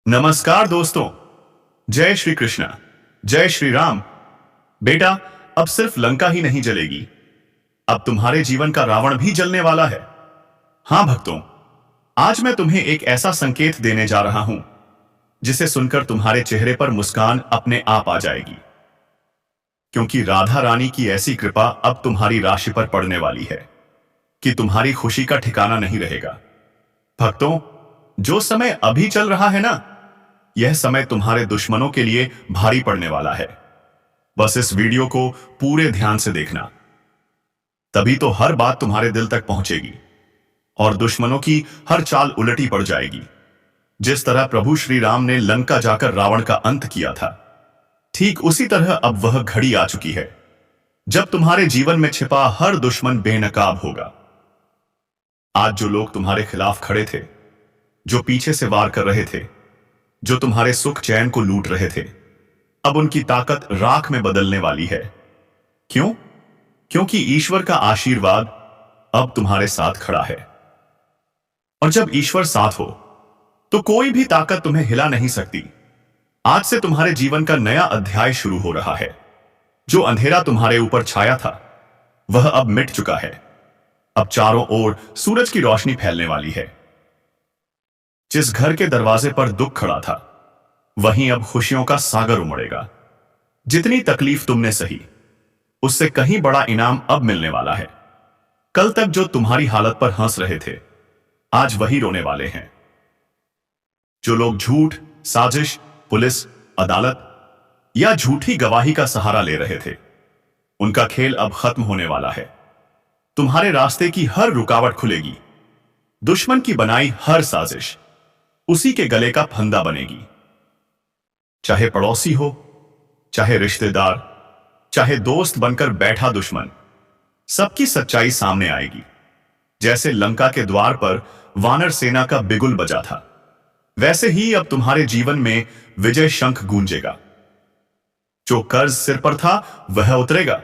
नमस्कार दोस्तों। जय श्री कृष्ण। जय श्री राम। बेटा, अब सिर्फ लंका ही नहीं जलेगी, अब तुम्हारे जीवन का रावण भी जलने वाला है। हां भक्तों, आज मैं तुम्हें एक ऐसा संकेत देने जा रहा हूं जिसे सुनकर तुम्हारे चेहरे पर मुस्कान अपने आप आ जाएगी, क्योंकि राधा रानी की ऐसी कृपा अब तुम्हारी राशि पर पड़ने वाली है कि तुम्हारी खुशी का ठिकाना नहीं रहेगा। भक्तों, जो समय अभी चल रहा है ना, यह समय तुम्हारे दुश्मनों के लिए भारी पड़ने वाला है। बस इस वीडियो को पूरे ध्यान से देखना, तभी तो हर बात तुम्हारे दिल तक पहुंचेगी और दुश्मनों की हर चाल उलटी पड़ जाएगी। जिस तरह प्रभु श्री राम ने लंका जाकर रावण का अंत किया था, ठीक उसी तरह अब वह घड़ी आ चुकी है जब तुम्हारे जीवन में छिपा हर दुश्मन बेनकाब होगा। आज जो लोग तुम्हारे खिलाफ खड़े थे, जो पीछे से वार कर रहे थे, जो तुम्हारे सुख चैन को लूट रहे थे, अब उनकी ताकत राख में बदलने वाली है। क्यों? क्योंकि ईश्वर का आशीर्वाद अब तुम्हारे साथ खड़ा है। और जब ईश्वर साथ हो तो कोई भी ताकत तुम्हें हिला नहीं सकती। आज से तुम्हारे जीवन का नया अध्याय शुरू हो रहा है। जो अंधेरा तुम्हारे ऊपर छाया था, वह अब मिट चुका है। अब चारों ओर सूरज की रोशनी फैलने वाली है। जिस घर के दरवाजे पर दुख खड़ा था, वहीं अब खुशियों का सागर उमड़ेगा। जितनी तकलीफ तुमने सही, उससे कहीं बड़ा इनाम अब मिलने वाला है। कल तक जो तुम्हारी हालत पर हंस रहे थे, आज वही रोने वाले हैं। जो लोग झूठ, साजिश, पुलिस, अदालत या झूठी गवाही का सहारा ले रहे थे, उनका खेल अब खत्म होने वाला है। तुम्हारे रास्ते की हर रुकावट खुलेगी। दुश्मन की बनाई हर साजिश उसी के गले का फंदा बनेगी। चाहे पड़ोसी हो, चाहे रिश्तेदार, चाहे दोस्त बनकर बैठा दुश्मन, सबकी सच्चाई सामने आएगी। जैसे लंका के द्वार पर वानर सेना का बिगुल बजा था, वैसे ही अब तुम्हारे जीवन में विजय शंख गूंजेगा। जो कर्ज सिर पर था वह उतरेगा,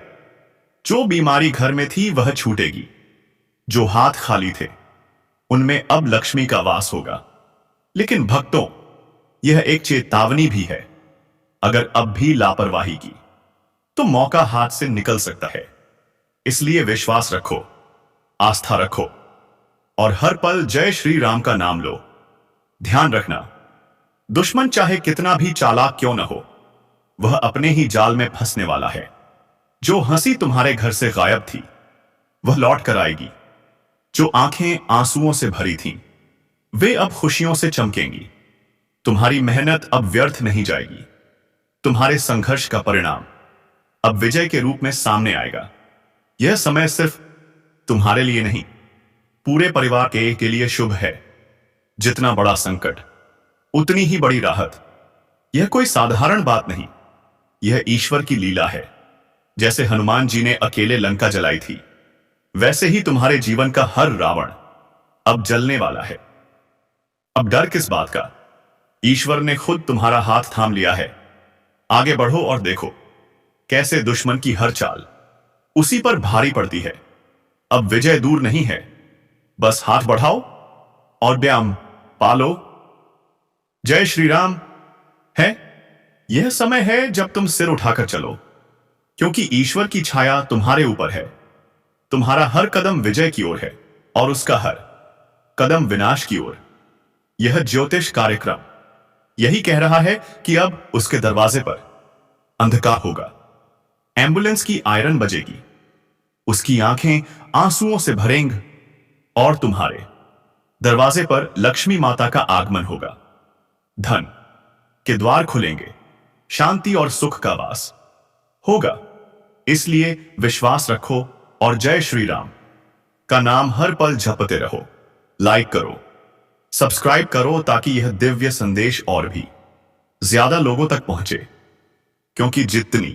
जो बीमारी घर में थी वह छूटेगी, जो हाथ खाली थे उनमें अब लक्ष्मी का वास होगा। लेकिन भक्तों, यह एक चेतावनी भी है। अगर अब भी लापरवाही की तो मौका हाथ से निकल सकता है। इसलिए विश्वास रखो, आस्था रखो और हर पल जय श्री राम का नाम लो। ध्यान रखना, दुश्मन चाहे कितना भी चालाक क्यों न हो, वह अपने ही जाल में फंसने वाला है। जो हंसी तुम्हारे घर से गायब थी, वह लौट कर आएगी। जो आंखें आंसुओं से भरी थीं, वे अब खुशियों से चमकेंगी। तुम्हारी मेहनत अब व्यर्थ नहीं जाएगी। तुम्हारे संघर्ष का परिणाम अब विजय के रूप में सामने आएगा। यह समय सिर्फ तुम्हारे लिए नहीं, पूरे परिवार के लिए शुभ है। जितना बड़ा संकट, उतनी ही बड़ी राहत। यह कोई साधारण बात नहीं, यह ईश्वर की लीला है। जैसे हनुमान जी ने अकेले लंका जलाई थी, वैसे ही तुम्हारे जीवन का हर रावण अब जलने वाला है। अब डर किस बात का? ईश्वर ने खुद तुम्हारा हाथ थाम लिया है। आगे बढ़ो और देखो कैसे दुश्मन की हर चाल उसी पर भारी पड़ती है। अब विजय दूर नहीं है, बस हाथ बढ़ाओ और व्यायाम पालो। जय श्री राम। है यह समय है जब तुम सिर उठाकर चलो, क्योंकि ईश्वर की छाया तुम्हारे ऊपर है। तुम्हारा हर कदम विजय की ओर है और उसका हर कदम विनाश की ओर। यह ज्योतिष कार्यक्रम यही कह रहा है कि अब उसके दरवाजे पर अंधकार होगा। एम्बुलेंस की आयरन बजेगी, उसकी आंखें आंसुओं से भरेंगी और तुम्हारे दरवाजे पर लक्ष्मी माता का आगमन होगा। धन के द्वार खुलेंगे, शांति और सुख का वास होगा। इसलिए विश्वास रखो और जय श्री राम का नाम हर पल जपते रहो। लाइक करो, सब्सक्राइब करो, ताकि यह दिव्य संदेश और भी ज्यादा लोगों तक पहुंचे। क्योंकि जितनी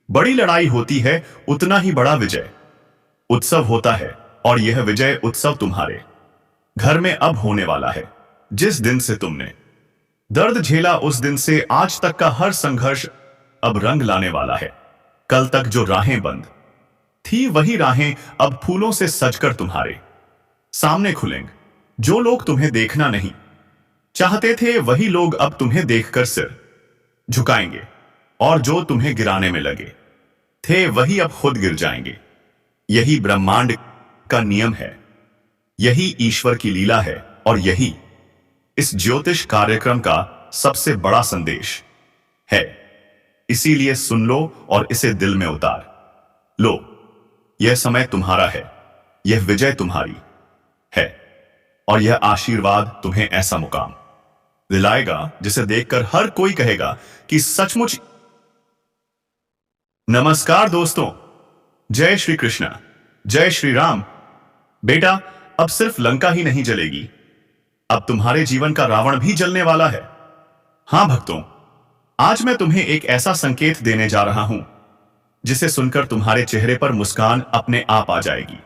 बड़ी लड़ाई होती है, उतना ही बड़ा विजय उत्सव होता है। और यह विजय उत्सव तुम्हारे घर में अब होने वाला है। जिस दिन से तुमने दर्द झेला, उस दिन से आज तक का हर संघर्ष अब रंग लाने वाला है। कल तक जो राहें बंद थी, वही राहें अब फूलों से सजकर तुम्हारे सामने खुलेंगे। जो लोग तुम्हें देखना नहीं चाहते थे वही लोग अब तुम्हें देखकर सिर झुकाएंगे, और जो तुम्हें गिराने में लगे थे वही अब खुद गिर जाएंगे। यही ब्रह्मांड का नियम है, यही ईश्वर की लीला है, और यही इस ज्योतिष कार्यक्रम का सबसे बड़ा संदेश है। इसीलिए सुन लो और इसे दिल में उतार लो। यह समय तुम्हारा है, यह विजय तुम्हारी है, और यह आशीर्वाद तुम्हें ऐसा मुकाम दिलाएगा जिसे देखकर हर कोई कहेगा कि सचमुच। नमस्कार दोस्तों, जय श्री कृष्ण, जय श्री राम। बेटा, अब सिर्फ लंका ही नहीं जलेगी, अब तुम्हारे जीवन का रावण भी जलने वाला है। हां भक्तों, आज मैं तुम्हें एक ऐसा संकेत देने जा रहा हूं जिसे सुनकर तुम्हारे चेहरे पर मुस्कान अपने आप आ जाएगी,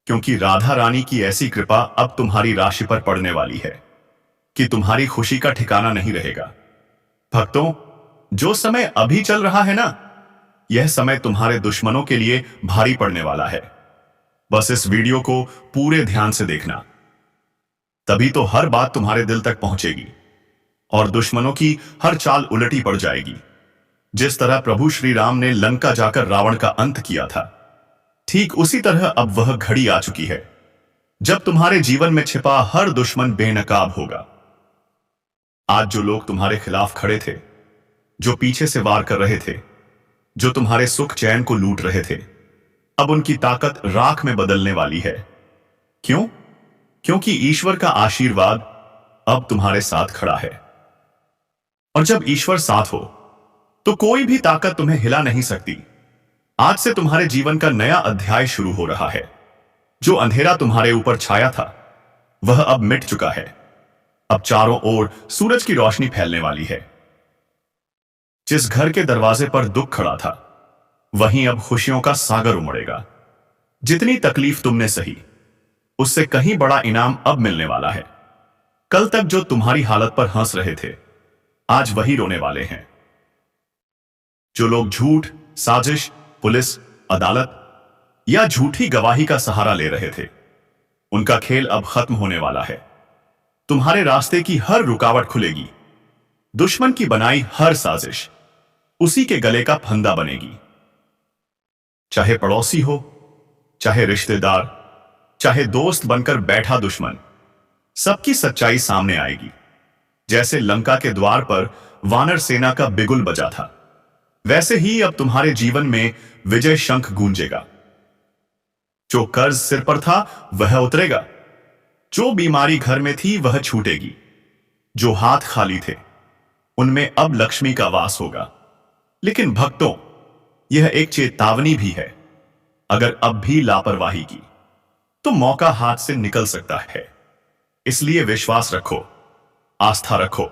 क्योंकि राधा रानी की ऐसी कृपा अब तुम्हारी राशि पर पड़ने वाली है कि तुम्हारी खुशी का ठिकाना नहीं रहेगा। भक्तों, जो समय अभी चल रहा है ना, यह समय तुम्हारे दुश्मनों के लिए भारी पड़ने वाला है। बस इस वीडियो को पूरे ध्यान से देखना, तभी तो हर बात तुम्हारे दिल तक पहुंचेगी और दुश्मनों की हर चाल उलटी पड़ जाएगी। जिस तरह प्रभु श्री राम ने लंका जाकर रावण का अंत किया था, ठीक उसी तरह अब वह घड़ी आ चुकी है जब तुम्हारे जीवन में छिपा हर दुश्मन बेनकाब होगा। आज जो लोग तुम्हारे खिलाफ खड़े थे, जो पीछे से वार कर रहे थे, जो तुम्हारे सुख चैन को लूट रहे थे, अब उनकी ताकत राख में बदलने वाली है। क्यों? क्योंकि ईश्वर का आशीर्वाद अब तुम्हारे साथ खड़ा है। और जब ईश्वर साथ हो तो कोई भी ताकत तुम्हें हिला नहीं सकती। आज से तुम्हारे जीवन का नया अध्याय शुरू हो रहा है। जो अंधेरा तुम्हारे ऊपर छाया था वह अब मिट चुका है। अब चारों ओर सूरज की रोशनी फैलने वाली है। जिस घर के दरवाजे पर दुख खड़ा था, वहीं अब खुशियों का सागर उमड़ेगा। जितनी तकलीफ तुमने सही, उससे कहीं बड़ा इनाम अब मिलने वाला है। कल तक जो तुम्हारी हालत पर हंस रहे थे, आज वही रोने वाले हैं। जो लोग झूठ, साजिश, पुलिस, अदालत या झूठी गवाही का सहारा ले रहे थे, उनका खेल अब खत्म होने वाला है। तुम्हारे रास्ते की हर रुकावट खुलेगी। दुश्मन की बनाई हर साजिश उसी के गले का फंदा बनेगी। चाहे पड़ोसी हो, चाहे रिश्तेदार, चाहे दोस्त बनकर बैठा दुश्मन, सबकी सच्चाई सामने आएगी। जैसे लंका के द्वार पर वानर सेना का बिगुल बजा था, वैसे ही अब तुम्हारे जीवन में विजय शंख गूंजेगा। जो कर्ज सिर पर था वह उतरेगा, जो बीमारी घर में थी वह छूटेगी, जो हाथ खाली थे उनमें अब लक्ष्मी का वास होगा। लेकिन भक्तों, यह एक चेतावनी भी है। अगर अब भी लापरवाही की तो मौका हाथ से निकल सकता है। इसलिए विश्वास रखो, आस्था रखो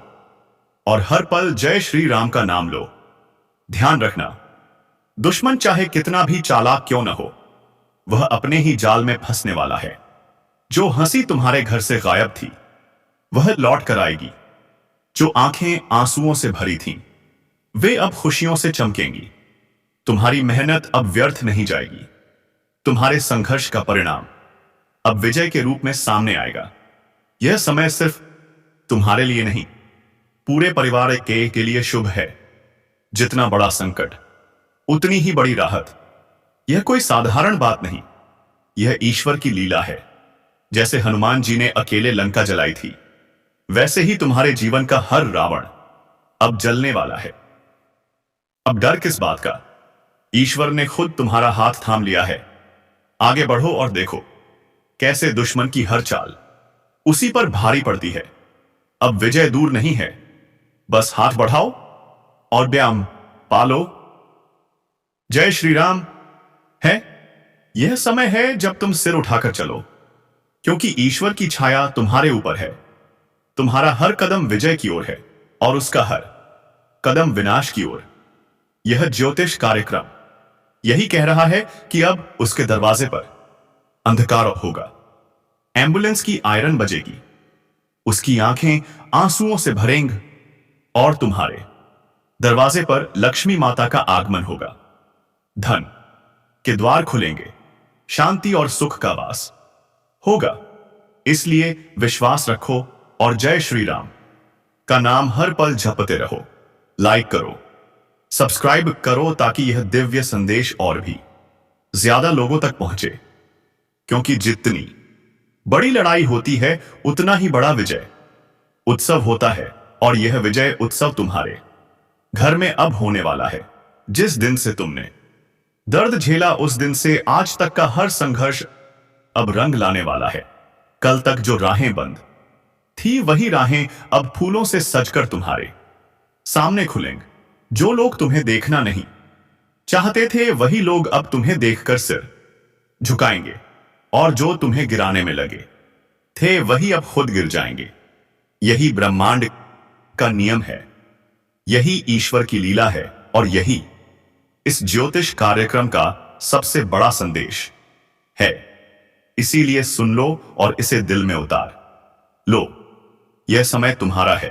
और हर पल जय श्री राम का नाम लो। ध्यान रखना, दुश्मन चाहे कितना भी चालाक क्यों न हो, वह अपने ही जाल में फंसने वाला है। जो हंसी तुम्हारे घर से गायब थी वह लौट कर आएगी। जो आंखें आंसुओं से भरी थीं, वे अब खुशियों से चमकेंगी। तुम्हारी मेहनत अब व्यर्थ नहीं जाएगी। तुम्हारे संघर्ष का परिणाम अब विजय के रूप में सामने आएगा। यह समय सिर्फ तुम्हारे लिए नहीं, पूरे परिवार के लिए शुभ है। जितना बड़ा संकट, उतनी ही बड़ी राहत। यह कोई साधारण बात नहीं, यह ईश्वर की लीला है। जैसे हनुमान जी ने अकेले लंका जलाई थी, वैसे ही तुम्हारे जीवन का हर रावण अब जलने वाला है। अब डर किस बात का? ईश्वर ने खुद तुम्हारा हाथ थाम लिया है। आगे बढ़ो और देखो कैसे दुश्मन की हर चाल उसी पर भारी पड़ती है। अब विजय दूर नहीं है, बस हाथ बढ़ाओ और व्यायाम पालो। जय श्री राम। है यह समय है जब तुम सिर उठाकर चलो, क्योंकि ईश्वर की छाया तुम्हारे ऊपर है। तुम्हारा हर कदम विजय की ओर है और उसका हर कदम विनाश की ओर। यह ज्योतिष कार्यक्रम यही कह रहा है कि अब उसके दरवाजे पर अंधकार होगा। एम्बुलेंस की आयरन बजेगी, उसकी आंखें आंसुओं से भरेंगी और तुम्हारे दरवाजे पर लक्ष्मी माता का आगमन होगा। धन के द्वार खुलेंगे, शांति और सुख का वास होगा। इसलिए विश्वास रखो, और जय श्री राम का नाम हर पल जपते रहो। लाइक करो, सब्सक्राइब करो ताकि यह दिव्य संदेश और भी ज्यादा लोगों तक पहुंचे। क्योंकि जितनी बड़ी लड़ाई होती है उतना ही बड़ा विजय उत्सव होता है, और यह विजय उत्सव तुम्हारे घर में अब होने वाला है। जिस दिन से तुमने दर्द झेला उस दिन से आज तक का हर संघर्ष अब रंग लाने वाला है। कल तक जो राहें बंद थी वही राहें अब फूलों से सजकर तुम्हारे सामने खुलेंगे। जो लोग तुम्हें देखना नहीं चाहते थे वही लोग अब तुम्हें देखकर सिर झुकाएंगे, और जो तुम्हें गिराने में लगे थे वही अब खुद गिर जाएंगे। यही ब्रह्मांड का नियम है, यही ईश्वर की लीला है, और यही इस ज्योतिष कार्यक्रम का सबसे बड़ा संदेश है। इसीलिए सुन लो और इसे दिल में उतार लो। यह समय तुम्हारा है,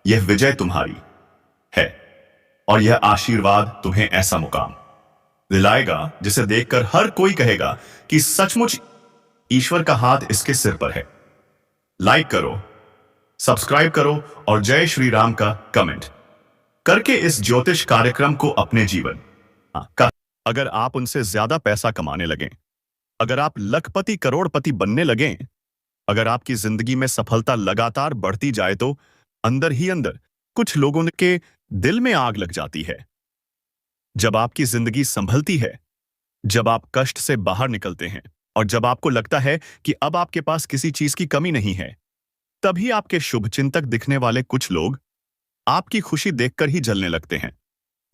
यह विजय तुम्हारी है, और यह आशीर्वाद तुम्हें ऐसा मुकाम दिलाएगा जिसे देखकर हर कोई कहेगा कि सचमुच ईश्वर का हाथ इसके सिर पर है। लाइक करो, सब्सक्राइब करो और जय श्री राम का कमेंट करके इस ज्योतिष कार्यक्रम को अपने जीवन का अगर आप उनसे ज्यादा पैसा कमाने लगें, अगर आप लखपति करोड़पति बनने लगें, अगर आपकी जिंदगी में सफलता लगातार बढ़ती जाए तो अंदर ही अंदर कुछ लोगों के दिल में आग लग जाती है। जब आपकी जिंदगी संभलती है, जब आप कष्ट से बाहर निकलते हैं, और जब आपको लगता है कि अब आपके पास किसी चीज की कमी नहीं है, तभी आपके शुभचिंतक दिखने वाले कुछ लोग आपकी खुशी देखकर ही जलने लगते हैं।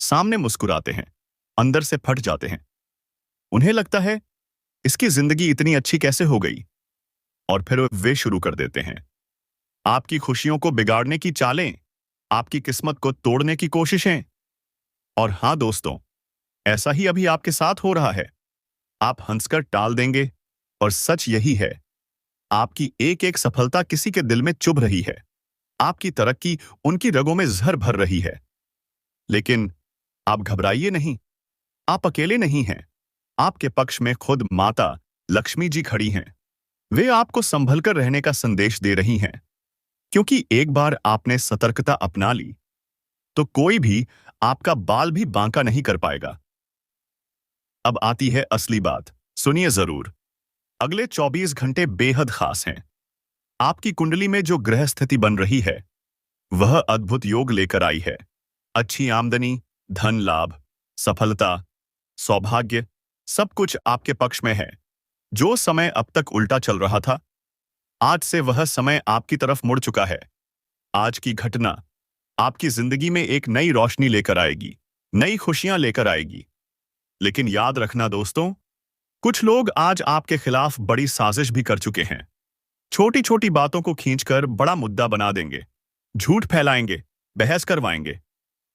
सामने मुस्कुराते हैं, अंदर से फट जाते हैं। उन्हें लगता है इसकी जिंदगी इतनी अच्छी कैसे हो गई, और फिर वे शुरू कर देते हैं आपकी खुशियों को बिगाड़ने की चालें, आपकी किस्मत को तोड़ने की कोशिशें। और हां दोस्तों, ऐसा ही अभी आपके साथ हो रहा है। आप हंसकर टाल देंगे, और सच यही है, आपकी एक एक सफलता किसी के दिल में चुभ रही है। आपकी तरक्की उनकी रगों में जहर भर रही है। लेकिन आप घबराइए नहीं, आप अकेले नहीं हैं। आपके पक्ष में खुद माता लक्ष्मी जी खड़ी हैं। वे आपको संभलकर रहने का संदेश दे रही हैं, क्योंकि एक बार आपने सतर्कता अपना ली तो कोई भी आपका बाल भी बांका नहीं कर पाएगा। अब आती है असली बात, सुनिए जरूर। अगले 24 घंटे बेहद खास हैं। आपकी कुंडली में जो ग्रह स्थिति बन रही है वह अद्भुत योग लेकर आई है। अच्छी आमदनी, धन लाभ, सफलता, सौभाग्य, सब कुछ आपके पक्ष में है। जो समय अब तक उल्टा चल रहा था, आज से वह समय आपकी तरफ मुड़ चुका है। आज की घटना आपकी जिंदगी में एक नई रोशनी लेकर आएगी, नई खुशियां लेकर आएगी। लेकिन याद रखना दोस्तों, कुछ लोग आज आपके खिलाफ बड़ी साजिश भी कर चुके हैं। छोटी छोटी बातों को खींचकर बड़ा मुद्दा बना देंगे, झूठ फैलाएंगे, बहस करवाएंगे,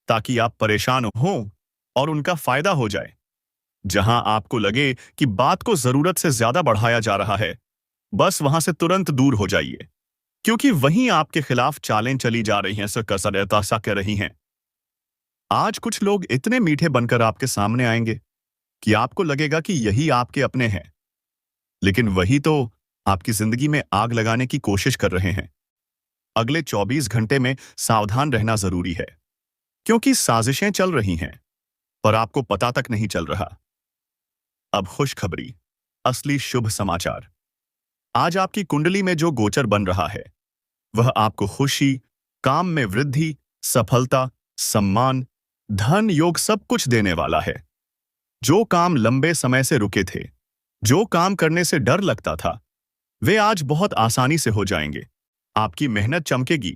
ताकि आप परेशान हो और उनका फायदा हो जाए। जहां आपको लगे कि बात को जरूरत से ज्यादा बढ़ाया जा रहा है, बस वहां से तुरंत दूर हो जाइए, क्योंकि वहीं आपके खिलाफ चालें चली जा रही हैं, सा कह रही हैं। आज कुछ लोग इतने मीठे बनकर आपके सामने आएंगे कि आपको लगेगा कि यही आपके अपने हैं, लेकिन वही तो आपकी जिंदगी में आग लगाने की कोशिश कर रहे हैं। अगले 24 घंटे में सावधान रहना जरूरी है, क्योंकि साजिशें चल रही हैं पर आपको पता तक नहीं चल रहा। अब खुशखबरी, असली शुभ समाचार। आज आपकी कुंडली में जो गोचर बन रहा है वह आपको खुशी, काम में वृद्धि, सफलता, सम्मान, धन योग सब कुछ देने वाला है। जो काम लंबे समय से रुके थे, जो काम करने से डर लगता था, वे आज बहुत आसानी से हो जाएंगे। आपकी मेहनत चमकेगी,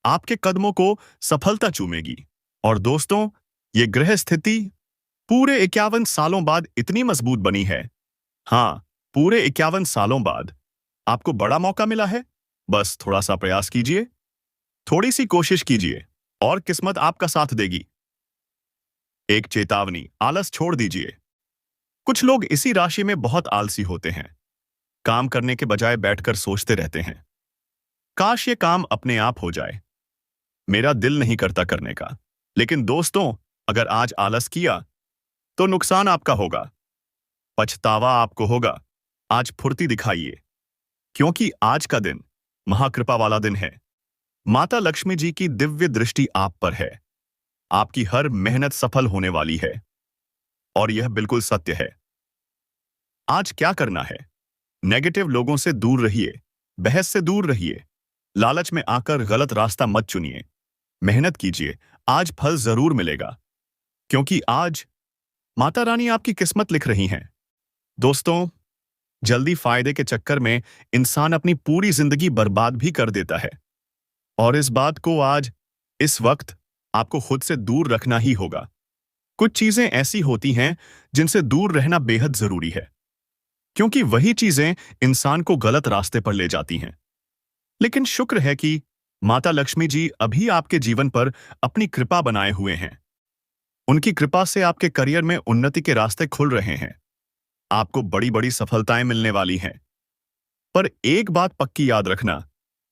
आपके कदमों को सफलता चूमेगी। और दोस्तों, ये ग्रह स्थिति पूरे 51 सालों बाद इतनी मजबूत बनी है। हाँ, पूरे 51 सालों बाद आपको बड़ा मौका मिला है। बस थोड़ा सा प्रयास कीजिए, थोड़ी सी कोशिश कीजिए, और किस्मत आपका साथ देगी। एक चेतावनी, आलस छोड़ दीजिए। कुछ लोग इसी राशि में बहुत आलसी होते हैं। काम करने के बजाय बैठकर सोचते रहते हैं, काश ये काम अपने आप हो जाए, मेरा दिल नहीं करता करने का। लेकिन दोस्तों, अगर आज आलस किया तो नुकसान आपका होगा, पछतावा आपको होगा। आज फुर्ती दिखाइए, क्योंकि आज का दिन महाकृपा वाला दिन है। माता लक्ष्मी जी की दिव्य दृष्टि आप पर है। आपकी हर मेहनत सफल होने वाली है और यह बिल्कुल सत्य है। आज क्या करना है? नेगेटिव लोगों से दूर रहिए, बहस से दूर रहिए, लालच में आकर गलत रास्ता मत चुनिए। मेहनत कीजिए, आज फल जरूर मिलेगा, क्योंकि आज माता रानी आपकी किस्मत लिख रही हैं। दोस्तों, जल्दी फायदे के चक्कर में इंसान अपनी पूरी जिंदगी बर्बाद भी कर देता है, और इस बात को आज इस वक्त आपको खुद से दूर रखना ही होगा। कुछ चीजें ऐसी होती हैं जिनसे दूर रहना बेहद जरूरी है, क्योंकि वही चीजें इंसान को गलत रास्ते पर ले जाती हैं। लेकिन शुक्र है कि माता लक्ष्मी जी अभी आपके जीवन पर अपनी कृपा बनाए हुए हैं। उनकी कृपा से आपके करियर में उन्नति के रास्ते खुल रहे हैं। आपको बड़ी बड़ी सफलताएं मिलने वाली हैं। पर एक बात पक्की याद रखना,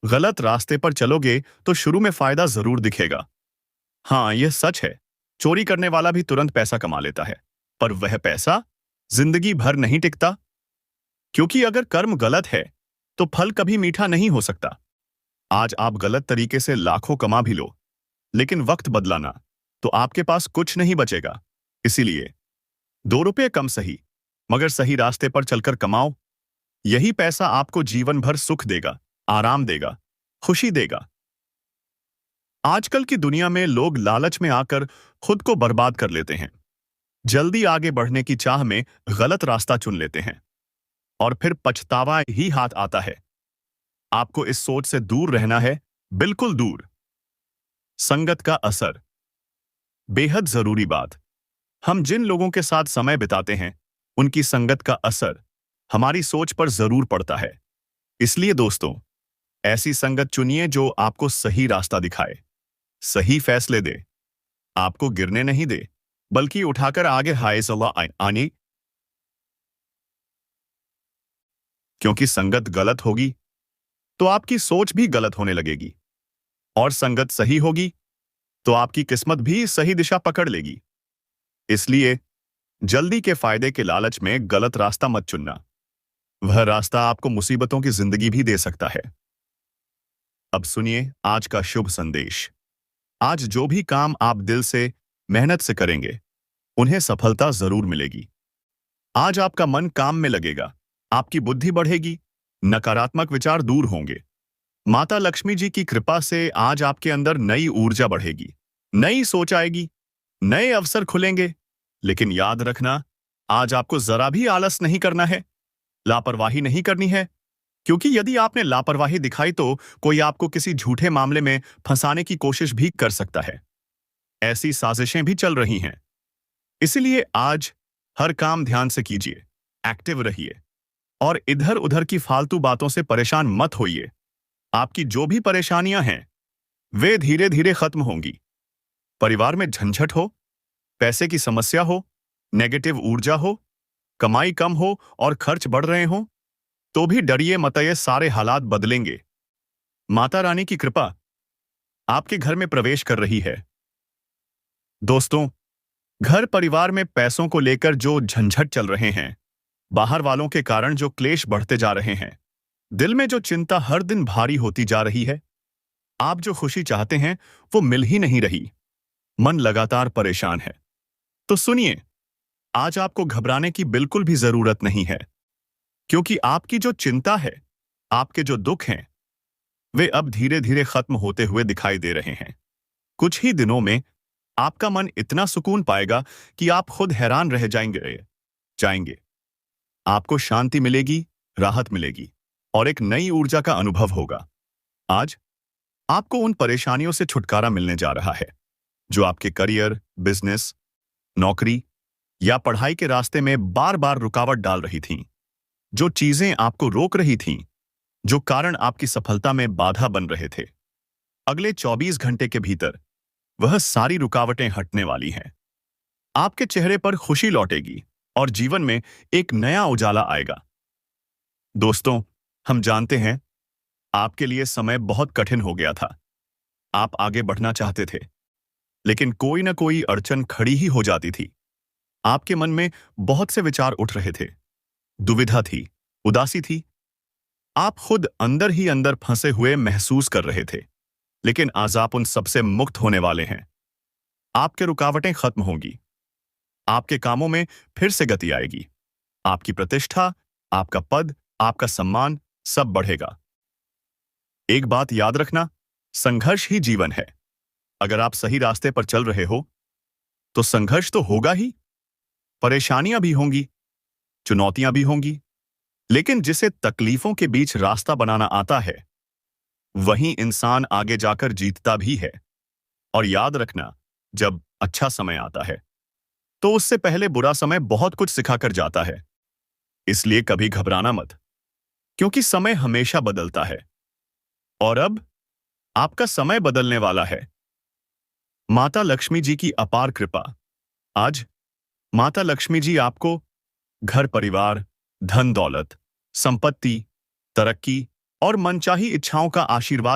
गलत रास्ते पर चलोगे तो शुरू में फायदा जरूर दिखेगा। हाँ, यह सच है, चोरी करने वाला भी तुरंत पैसा कमा लेता है, पर वह पैसा जिंदगी भर नहीं टिकता। क्योंकि अगर कर्म गलत है तो फल कभी मीठा नहीं हो सकता। आज आप गलत तरीके से लाखों कमा भी लो, लेकिन वक्त बदलाना तो आपके पास कुछ नहीं बचेगा। इसीलिए 2 रुपये कम सही, मगर सही रास्ते पर चलकर कमाओ। यही पैसा आपको जीवन भर सुख देगा, आराम देगा, खुशी देगा। आजकल की दुनिया में लोग लालच में आकर खुद को बर्बाद कर लेते हैं। जल्दी आगे बढ़ने की चाह में गलत रास्ता चुन लेते हैं और फिर पछतावा ही हाथ आता है। आपको इस सोच से दूर रहना है, बिल्कुल दूर। संगत का असर बेहद जरूरी बात। हम जिन लोगों के साथ समय बिताते हैं, उनकी संगत का असर हमारी सोच पर जरूर पड़ता है। इसलिए दोस्तों, ऐसी संगत चुनिए जो आपको सही रास्ता दिखाए, सही फैसले दे, आपको गिरने नहीं दे, बल्कि उठाकर आगे आने। क्योंकि संगत गलत होगी तो आपकी सोच भी गलत होने लगेगी, और संगत सही होगी तो आपकी किस्मत भी सही दिशा पकड़ लेगी। इसलिए जल्दी के फायदे के लालच में गलत रास्ता मत चुनना। वह रास्ता आपको मुसीबतों की जिंदगी भी दे सकता है। अब सुनिए आज का शुभ संदेश। आज जो भी काम आप दिल से मेहनत से करेंगे, उन्हें सफलता जरूर मिलेगी। आज आपका मन काम में लगेगा, आपकी बुद्धि बढ़ेगी, नकारात्मक विचार दूर होंगे। माता लक्ष्मी जी की कृपा से आज आपके अंदर नई ऊर्जा बढ़ेगी, नई सोच आएगी, नए अवसर खुलेंगे। लेकिन याद रखना, आज आपको जरा भी आलस नहीं करना है, लापरवाही नहीं करनी है। क्योंकि यदि आपने लापरवाही दिखाई तो कोई आपको किसी झूठे मामले में फंसाने की कोशिश भी कर सकता है। ऐसी साजिशें भी चल रही हैं। इसलिए आज हर काम ध्यान से कीजिए, एक्टिव रहिए और इधर उधर की फालतू बातों से परेशान मत होइए। आपकी जो भी परेशानियां हैं, वे धीरे धीरे खत्म होंगी। परिवार में झंझट हो, पैसे की समस्या हो, नेगेटिव ऊर्जा हो, कमाई कम हो और खर्च बढ़ रहे हो, तो भी डरिए मत, ये सारे हालात बदलेंगे। माता रानी की कृपा आपके घर में प्रवेश कर रही है। दोस्तों, घर परिवार में पैसों को लेकर जो झंझट चल रहे हैं, बाहर वालों के कारण जो क्लेश बढ़ते जा रहे हैं, दिल में जो चिंता हर दिन भारी होती जा रही है, आप जो खुशी चाहते हैं वो मिल ही नहीं रही, मन लगातार परेशान है, तो सुनिए, आज आपको घबराने की बिल्कुल भी जरूरत नहीं है। क्योंकि आपकी जो चिंता है, आपके जो दुख हैं, वे अब धीरे धीरे खत्म होते हुए दिखाई दे रहे हैं। कुछ ही दिनों में आपका मन इतना सुकून पाएगा कि आप खुद हैरान रह जाएंगे। आपको शांति मिलेगी, राहत मिलेगी और एक नई ऊर्जा का अनुभव होगा। आज आपको उन परेशानियों से छुटकारा मिलने जा रहा है जो आपके करियर, बिजनेस, नौकरी या पढ़ाई के रास्ते में बार बार रुकावट डाल रही थीं। जो चीजें आपको रोक रही थीं, जो कारण आपकी सफलता में बाधा बन रहे थे, अगले 24 घंटे के भीतर वह सारी रुकावटें हटने वाली हैं। आपके चेहरे पर खुशी लौटेगी और जीवन में एक नया उजाला आएगा। दोस्तों, हम जानते हैं आपके लिए समय बहुत कठिन हो गया था। आप आगे बढ़ना चाहते थे, लेकिन कोई ना कोई अड़चन खड़ी ही हो जाती थी। आपके मन में बहुत से विचार उठ रहे थे, दुविधा थी, उदासी थी। आप खुद अंदर ही अंदर फंसे हुए महसूस कर रहे थे, लेकिन आज आप उन सबसे मुक्त होने वाले हैं। आपके रुकावटें खत्म होंगी, आपके कामों में फिर से गति आएगी, आपकी प्रतिष्ठा, आपका पद, आपका सम्मान सब बढ़ेगा। एक बात याद रखना, संघर्ष ही जीवन है। अगर आप सही रास्ते पर चल रहे हो तो संघर्ष तो होगा ही, परेशानियां भी होंगी, चुनौतियां भी होंगी, लेकिन जिसे तकलीफों के बीच रास्ता बनाना आता है वही इंसान आगे जाकर जीतता भी है। और याद रखना, जब अच्छा समय आता है तो उससे पहले बुरा समय बहुत कुछ सिखाकर जाता है। इसलिए कभी घबराना मत, क्योंकि समय हमेशा बदलता है। और अब आपका समय बदलने वाला है। माता लक्ष्मी जी की अपार कृपा। आज माता लक्ष्मी जी आपको घर परिवार, धन दौलत, संपत्ति, तरक्की और मनचाही इच्छाओं का आशीर्वाद